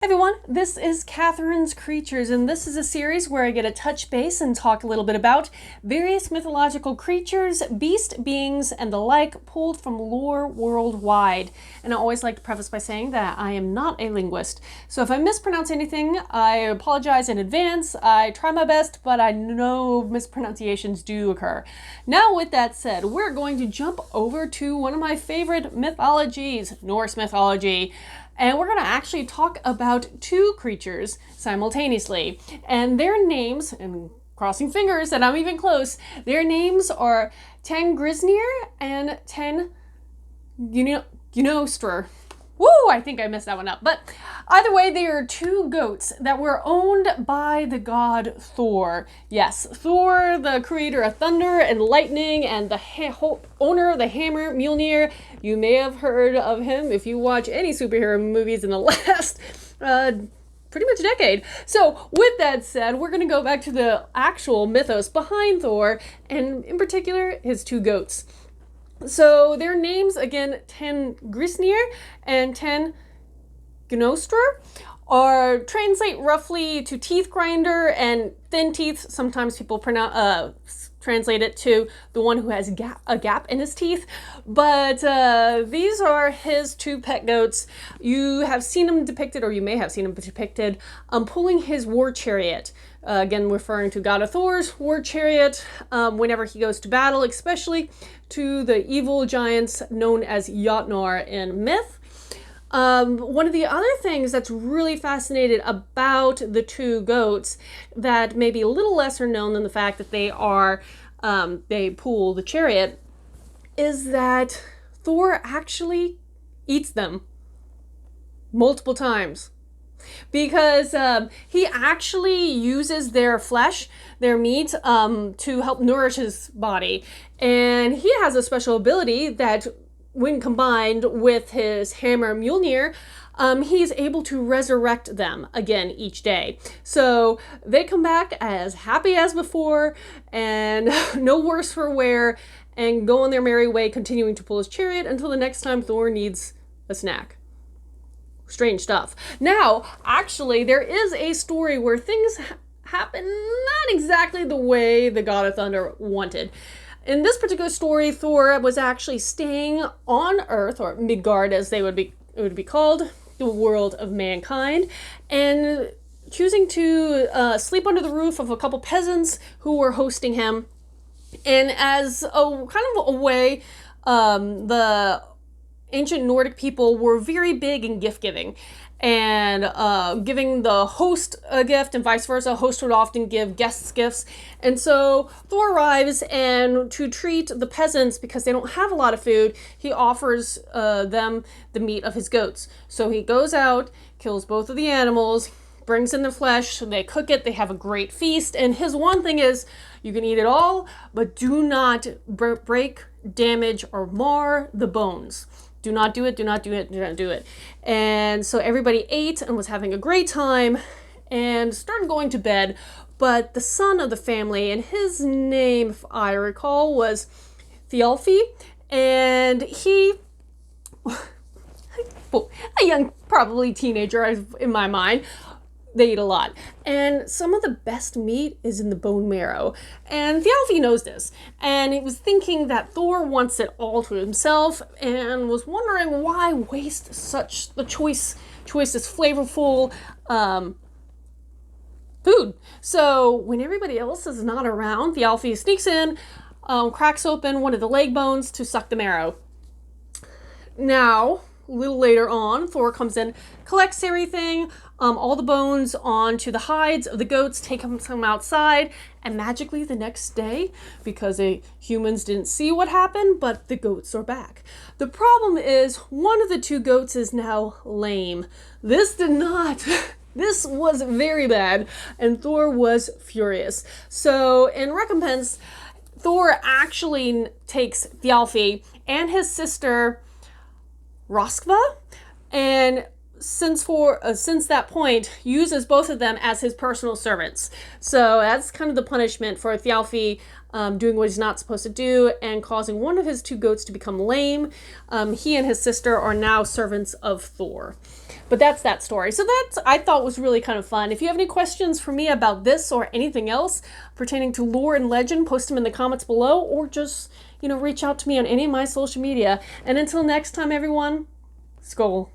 Hey everyone, this is Katharine's Creatures, and this is a series where I get to touch base and talk a little bit about various mythological creatures, beast beings, and the like pulled from lore worldwide. And I always like to preface by saying that I am not a linguist, so if I mispronounce anything, I apologize in advance. I try my best, but I know mispronunciations do occur. Now, with that said, we're going to jump over to one of my favorite mythologies, Norse mythology. And we're going to actually talk about two creatures simultaneously. And their names, and crossing fingers that I'm even close, their names are Tanngrisnir and Tanngnjostr. Woo, I think I messed that one up. But either way, they are two goats that were owned by the god Thor. Yes, Thor, the creator of thunder and lightning and the owner of the hammer Mjolnir. You may have heard of him if you watch any superhero movies in the last pretty much a decade. So with that said, we're going to go back to the actual mythos behind Thor, and in particular, his two goats. So their names, again, Tanngrisnir and Tanngnjostr, are translate roughly to teeth grinder and thin teeth. Sometimes people translate it to the one who has a gap in his teeth. But these are his two pet goats. You have seen them depicted, or you may have seen them depicted, pulling his war chariot. Again, referring to God of Thor's war chariot whenever he goes to battle, especially to the evil giants known as Jotnar in myth. One of the other things that's really fascinating about the two goats that may be a little lesser known than the fact that they pull the chariot is that Thor actually eats them multiple times. Because he actually uses their flesh, their meat, to help nourish his body. And he has a special ability that, when combined with his hammer Mjolnir, he's able to resurrect them again each day. So they come back as happy as before and no worse for wear, and go on their merry way, continuing to pull his chariot until the next time Thor needs a snack. Strange stuff. Now, actually, there is a story where things happen not exactly the way the God of Thunder wanted. In this particular story, Thor was actually staying on Earth, or Midgard as it would be called, the world of mankind, and choosing to sleep under the roof of a couple peasants who were hosting him. And as a kind of a way, the ancient Nordic people were very big in gift giving, and giving the host a gift and vice versa. Host would often give guests gifts. And so Thor arrives, and to treat the peasants, because they don't have a lot of food, he offers them the meat of his goats. So he goes out, kills both of the animals, brings in the flesh, they cook it, they have a great feast. And his one thing is, you can eat it all, but do not break, damage, or mar the bones. Do not do it, do not do it, do not do it. And so everybody ate and was having a great time and started going to bed. But the son of the family, and his name, if I recall, was Thialfi. And he, a young, probably teenager in my mind, they eat a lot. And some of the best meat is in the bone marrow. And Thialfi knows this. And he was thinking that Thor wants it all to himself, and was wondering why waste such the choicest, flavorful food. So when everybody else is not around, Thialfi sneaks in, cracks open one of the leg bones to suck the marrow. Now, a little later on, Thor comes in, collects everything, all the bones onto the hides of the goats, take them outside, and magically the next day, because the humans didn't see what happened, but the goats are back. The problem is, one of the two goats is now lame. This was very bad, and Thor was furious. So, in recompense, Thor actually takes Thialfi and his sister Roskva and since that point, uses both of them as his personal servants. So that's kind of the punishment for Thialfi doing what he's not supposed to do and causing one of his two goats to become lame. He and his sister are now servants of Thor. But that's that story. So that's, I thought, was really kind of fun. If you have any questions for me about this or anything else pertaining to lore and legend, post them in the comments below, or just, reach out to me on any of my social media. And until next time, everyone, Skål.